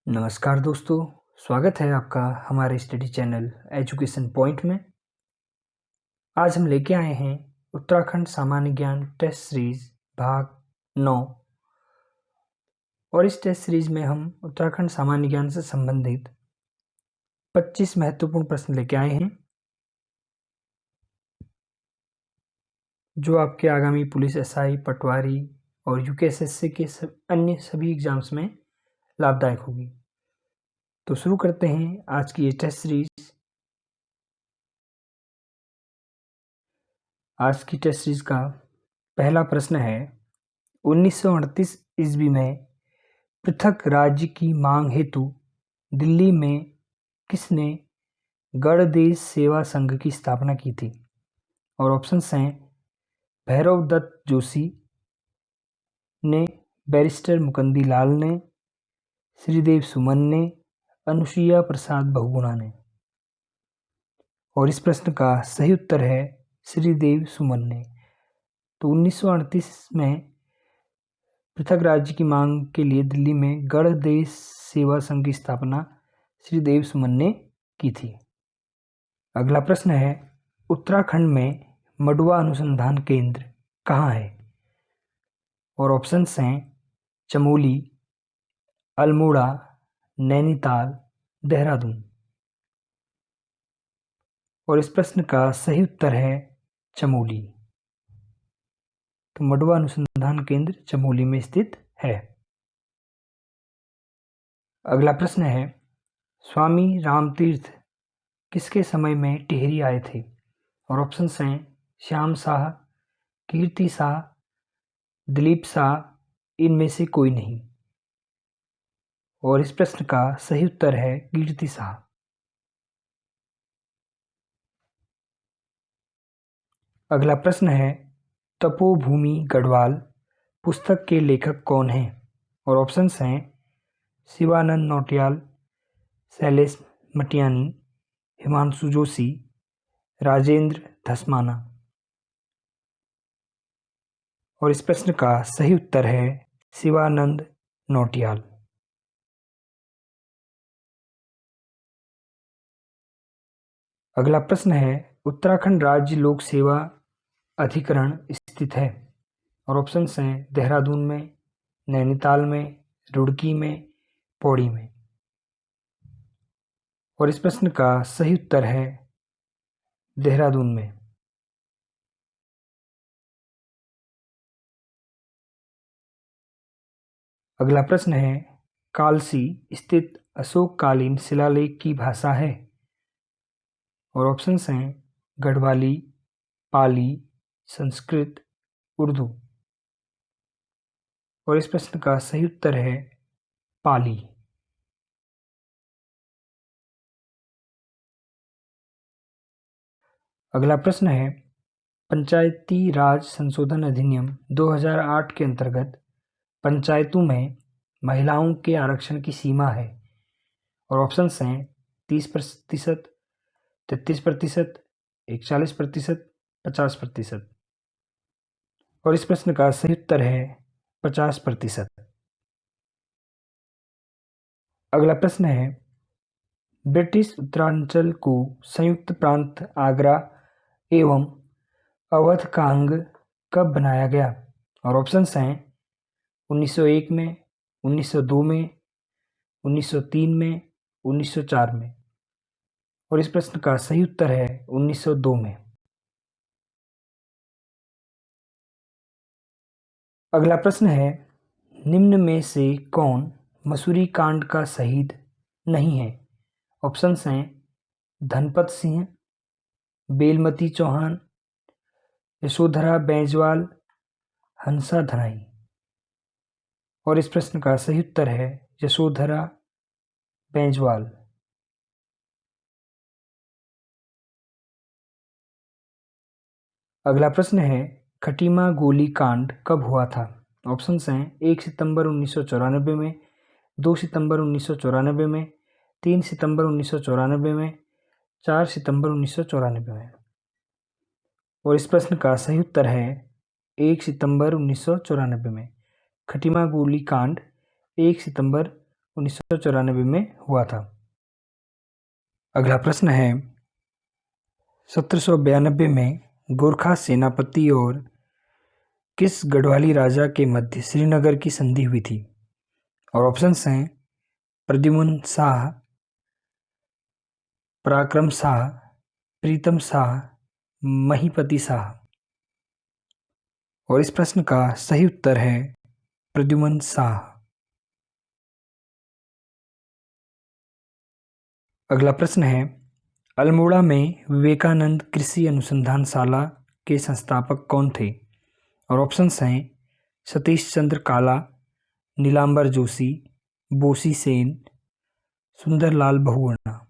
नमस्कार दोस्तों, स्वागत है आपका हमारे स्टडी चैनल एजुकेशन पॉइंट में। आज हम लेके आए हैं उत्तराखंड सामान्य ज्ञान टेस्ट सीरीज भाग 9 और इस टेस्ट सीरीज में हम उत्तराखंड सामान्य ज्ञान से संबंधित 25 महत्वपूर्ण प्रश्न लेके आए हैं जो आपके आगामी पुलिस एसआई, पटवारी और यूकेएसएससी के अन्य सभी एग्जाम्स में लाभदायक होगी। तो शुरू करते हैं आज की ये टेस्ट सीरीज। आज की टेस्ट सीरीज का पहला प्रश्न है, 1938 ईस्वी में पृथक राज्य की मांग हेतु दिल्ली में किसने गणदेश सेवा संघ की स्थापना की थी? और ऑप्शंस हैं भैरव दत्त जोशी ने, बैरिस्टर मुकुंदी लाल ने, श्रीदेव सुमन ने, अनुसुईया प्रसाद बहुगुणा ने। और इस प्रश्न का सही उत्तर है श्रीदेव सुमन ने। तो 1938 में पृथक राज्य की मांग के लिए दिल्ली में गणदेश सेवा संघ की स्थापना श्रीदेव सुमन ने की थी। अगला प्रश्न है, उत्तराखंड में मडुआ अनुसंधान केंद्र कहाँ है? और ऑप्शंस हैं चमोली, अल्मोड़ा, नैनीताल, देहरादून। और इस प्रश्न का सही उत्तर है चमोली। तो मडुआ अनुसंधान केंद्र चमोली में स्थित है। अगला प्रश्न है, स्वामी रामतीर्थ किसके समय में टिहरी आए थे? और ऑप्शंस हैं श्याम शाह, कीर्ति शाह, दिलीप शाह, इनमें से कोई नहीं। और इस प्रश्न का सही उत्तर है कीर्ति शाह। अगला प्रश्न है, तपोभूमि गढ़वाल पुस्तक के लेखक कौन हैं? और ऑप्शंस हैं शिवानंद नौटियाल, शैलेश मटियानी, हिमांशु जोशी, राजेंद्र धस्माना। और इस प्रश्न का सही उत्तर है शिवानंद नौटियाल। अगला प्रश्न है, उत्तराखंड राज्य लोक सेवा अधिकरण स्थित है? और ऑप्शंस हैं देहरादून में, नैनीताल में, रुड़की में, पौड़ी में। और इस प्रश्न का सही उत्तर है देहरादून में। अगला प्रश्न है, कालसी स्थित अशोककालीन शिलालेख की भाषा है? और ऑप्शंस हैं गढ़वाली, पाली, संस्कृत, उर्दू। और इस प्रश्न का सही उत्तर है पाली। अगला प्रश्न है, पंचायती राज संशोधन अधिनियम 2008 के अंतर्गत पंचायतों में महिलाओं के आरक्षण की सीमा है? और ऑप्शंस हैं 30%, 33%, 41%, 50%। और इस प्रश्न का सही उत्तर है 50%। अगला प्रश्न है, ब्रिटिश उत्तरांचल को संयुक्त प्रांत आगरा एवं अवध का अंग कब बनाया गया? और ऑप्शंस हैं 1901 में, 1902 में, 1903 में, 1904 में। और इस प्रश्न का सही उत्तर है 1902 में। अगला प्रश्न है, निम्न में से कौन मसूरी कांड का शहीद नहीं है? ऑप्शंस हैं धनपत सिंह, बेलमती चौहान, यशोधरा बैंजवाल, हंसा धनाई। और इस प्रश्न का सही उत्तर है यशोधरा बैंजवाल। अगला प्रश्न है, खटीमा गोली कांड कब हुआ था? ऑप्शंस हैं 1 सितंबर 1994 में, 2 सितंबर 1994 में, 3 सितंबर 1994 में, 4 सितंबर 1994 में। और इस प्रश्न का सही उत्तर है 1 सितंबर 1994 में। खटीमा गोली कांड 1 सितंबर 1994 में हुआ था। अगला प्रश्न है 1792 में गोरखा सेनापति और किस गढ़वाली राजा के मध्य श्रीनगर की संधि हुई थी? और ऑप्शंस हैं प्रद्युम्न शाह, पराक्रम शाह, प्रीतम शाह, महीपति शाह। और इस प्रश्न का सही उत्तर है प्रद्युम्न शाह। अगला प्रश्न है अल्मोड़ा में विवेकानंद कृषि अनुसंधानशाला के संस्थापक कौन थे? और ऑप्शंस हैं सतीश चंद्र काला, नीलांबर जोशी, बोसी सेन, सुंदरलाल बहुगुणा।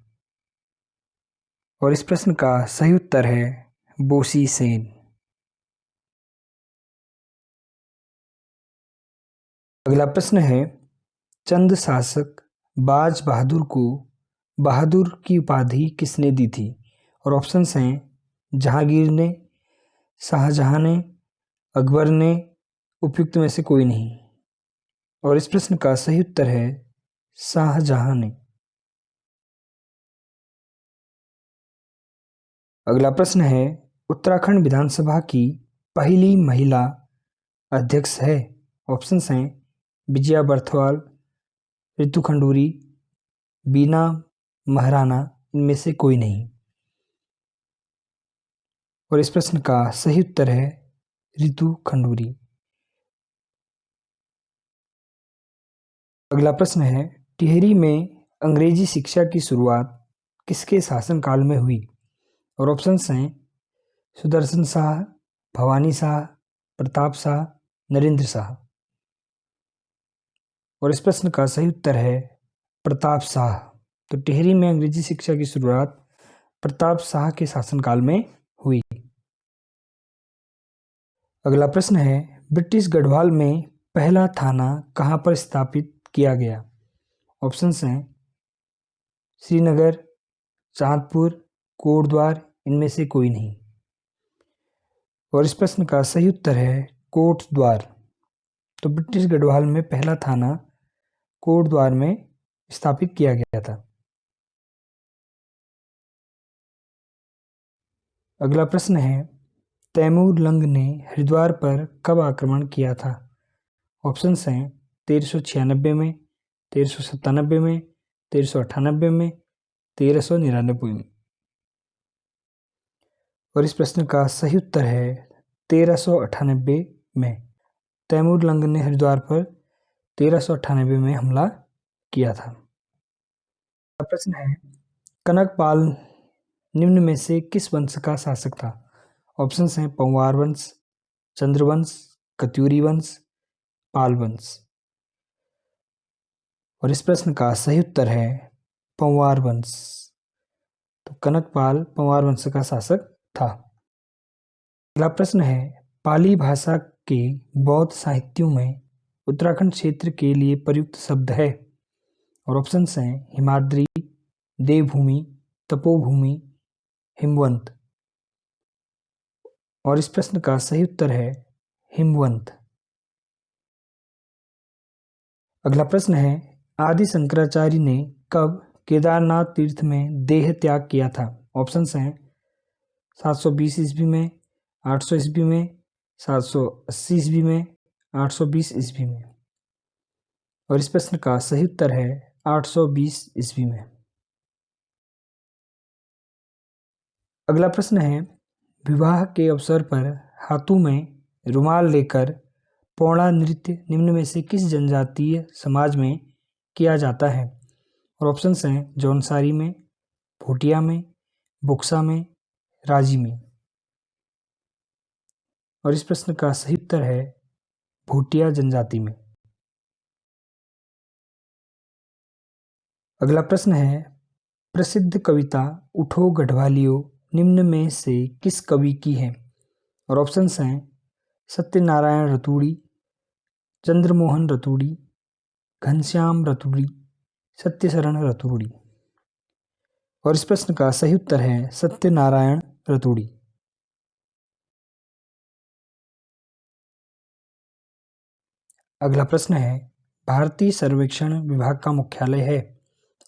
और इस प्रश्न का सही उत्तर है बोसी सेन। अगला प्रश्न है चंद शासक बाज बहादुर को बहादुर की उपाधि किसने दी थी? और ऑप्शंस हैं जहांगीर ने, शाहजहां ने, अकबर ने, उपयुक्त में से कोई नहीं। और इस प्रश्न का सही उत्तर है शाहजहां ने। अगला प्रश्न है उत्तराखंड विधानसभा की पहली महिला अध्यक्ष है? ऑप्शंस हैं विजया बर्थवाल, रितु खंडूरी, बीना महाराणा, इनमें से कोई नहीं। और इस प्रश्न का सही उत्तर है रितु खंडूरी। अगला प्रश्न है टिहरी में अंग्रेजी शिक्षा की शुरुआत किसके शासनकाल में हुई? और ऑप्शंस हैं सुदर्शन शाह, भवानी शाह, प्रताप शाह, नरेंद्र शाह। और इस प्रश्न का सही उत्तर है प्रताप शाह। तो टिहरी में अंग्रेजी शिक्षा की शुरुआत प्रताप शाह के शासनकाल में हुई। अगला प्रश्न है ब्रिटिश गढ़वाल में पहला थाना कहाँ पर स्थापित किया गया? ऑप्शंस हैं श्रीनगर, चांदपुर, कोटद्वार, इनमें से कोई नहीं। और इस प्रश्न का सही उत्तर है कोटद्वार। तो ब्रिटिश गढ़वाल में पहला थाना कोटद्वार में स्थापित किया गया था। अगला प्रश्न है तैमूर लंग ने हरिद्वार पर कब आक्रमण किया था? ऑप्शंस हैं 1396 में, 1397 में, 1398 में, 1399 में। और इस प्रश्न का सही उत्तर है 1398 में। तैमूर लंग ने हरिद्वार पर 1398 में हमला किया था। प्रश्न है कनकपाल निम्न में से किस वंश का शासक था? ऑप्शंस हैं पंवार वंश, चंद्रवंश, कत्यूरी वंश, पाल वंश। और इस प्रश्न का सही उत्तर है पंवार वंश। तो कनकपाल पंवार वंश का शासक था। अगला प्रश्न है पाली भाषा के बौद्ध साहित्यों में उत्तराखंड क्षेत्र के लिए प्रयुक्त शब्द है? और ऑप्शंस हैं हिमाद्री, देवभूमि, तपोभूमि, हिमवंत। और इस प्रश्न का सही उत्तर है हिमवंत। अगला प्रश्न है आदि शंकराचार्य ने कब केदारनाथ तीर्थ में देह त्याग किया था? ऑप्शंस हैं 720 ईस्वी में, 800 ईस्वी में, 780 ईस्वी में, 820 ईस्वी में। और इस प्रश्न का सही उत्तर है 820 ईस्वी में। अगला प्रश्न है विवाह के अवसर पर हाथों में रुमाल लेकर पौड़ा नृत्य निम्न में से किस जनजातीय समाज में किया जाता है? और ऑप्शंस हैं जौनसारी में, भूटिया में, बुक्सा में, राजी में। और इस प्रश्न का सही उत्तर है भूटिया जनजाति में। अगला प्रश्न है प्रसिद्ध कविता उठो गढ़वालियों निम्न में से किस कवि की है? और ऑप्शंस हैं सत्यनारायण रतूड़ी, चंद्रमोहन रतूड़ी, घनश्याम रतूड़ी, सत्यशरण रतूड़ी। और इस प्रश्न का सही उत्तर है सत्यनारायण रतूड़ी। अगला प्रश्न है भारतीय सर्वेक्षण विभाग का मुख्यालय है?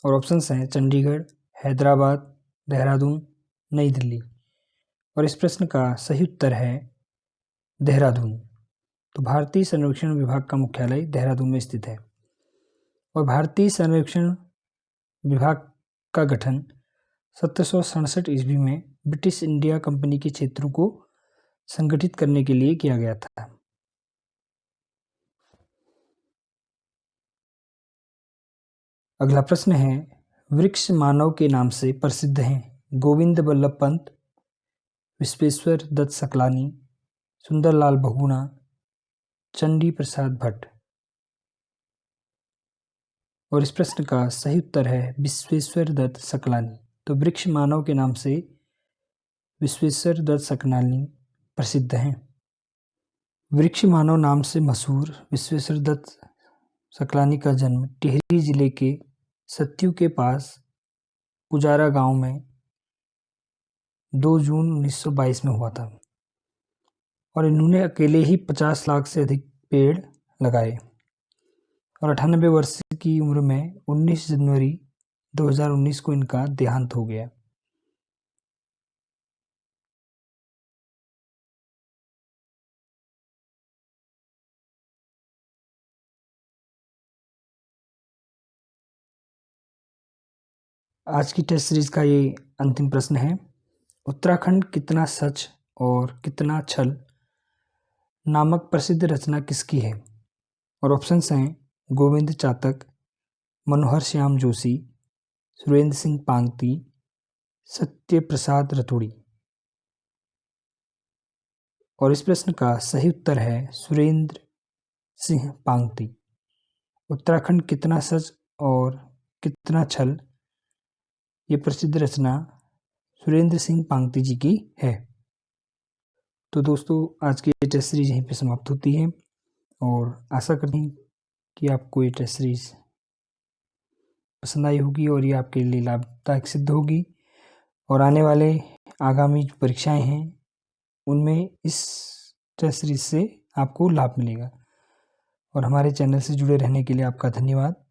और ऑप्शंस हैं चंडीगढ़, हैदराबाद, देहरादून, नई दिल्ली। और इस प्रश्न का सही उत्तर है देहरादून। तो भारतीय सर्वेक्षण विभाग का मुख्यालय देहरादून में स्थित है। और भारतीय सर्वेक्षण विभाग का गठन 1767 ईस्वी में ब्रिटिश इंडिया कंपनी के क्षेत्रों को संगठित करने के लिए किया गया था। अगला प्रश्न है, वृक्ष मानव के नाम से प्रसिद्ध हैं गोविंद बल्लभ पंत, विश्वेश्वर दत्त सकलानी, सुंदरलाल बहुगुणा, चंडी प्रसाद भट्ट। और इस प्रश्न का सही उत्तर है विश्वेश्वर दत्त सकलानी। तो वृक्ष मानव के नाम से विश्वेश्वर दत्त सकलानी प्रसिद्ध हैं। वृक्ष मानव नाम से मशहूर विश्वेश्वर दत्त सकलानी का जन्म टिहरी जिले के सत्यू के पास पुजारा गांव में 2 जून 1922 में हुआ था। और इन्होंने अकेले ही 50 लाख से अधिक पेड़ लगाए। और 98 वर्ष की उम्र में 19 जनवरी 2019 को इनका देहांत हो गया। आज की टेस्ट सीरीज का ये अंतिम प्रश्न है, उत्तराखंड कितना सच और कितना छल नामक प्रसिद्ध रचना किसकी है? और ऑप्शंस हैं गोविंद चातक, मनोहर श्याम जोशी, सुरेंद्र सिंह पांगती, सत्य प्रसाद रतूड़ी। और इस प्रश्न का सही उत्तर है सुरेंद्र सिंह पांगती। उत्तराखंड कितना सच और कितना छल ये प्रसिद्ध रचना सुरेंद्र सिंह पांगती जी की है। तो दोस्तों आज की टेस्ट सीरीज यहीं पे समाप्त होती है और आशा करते हैं कि आपको ये टेस्ट सीरीज पसंद आई होगी और ये आपके लिए लाभदायक सिद्ध होगी। और आने वाले आगामी जो परीक्षाएं हैं उनमें इस टेस्ट सीरीज से आपको लाभ मिलेगा। और हमारे चैनल से जुड़े रहने के लिए आपका धन्यवाद।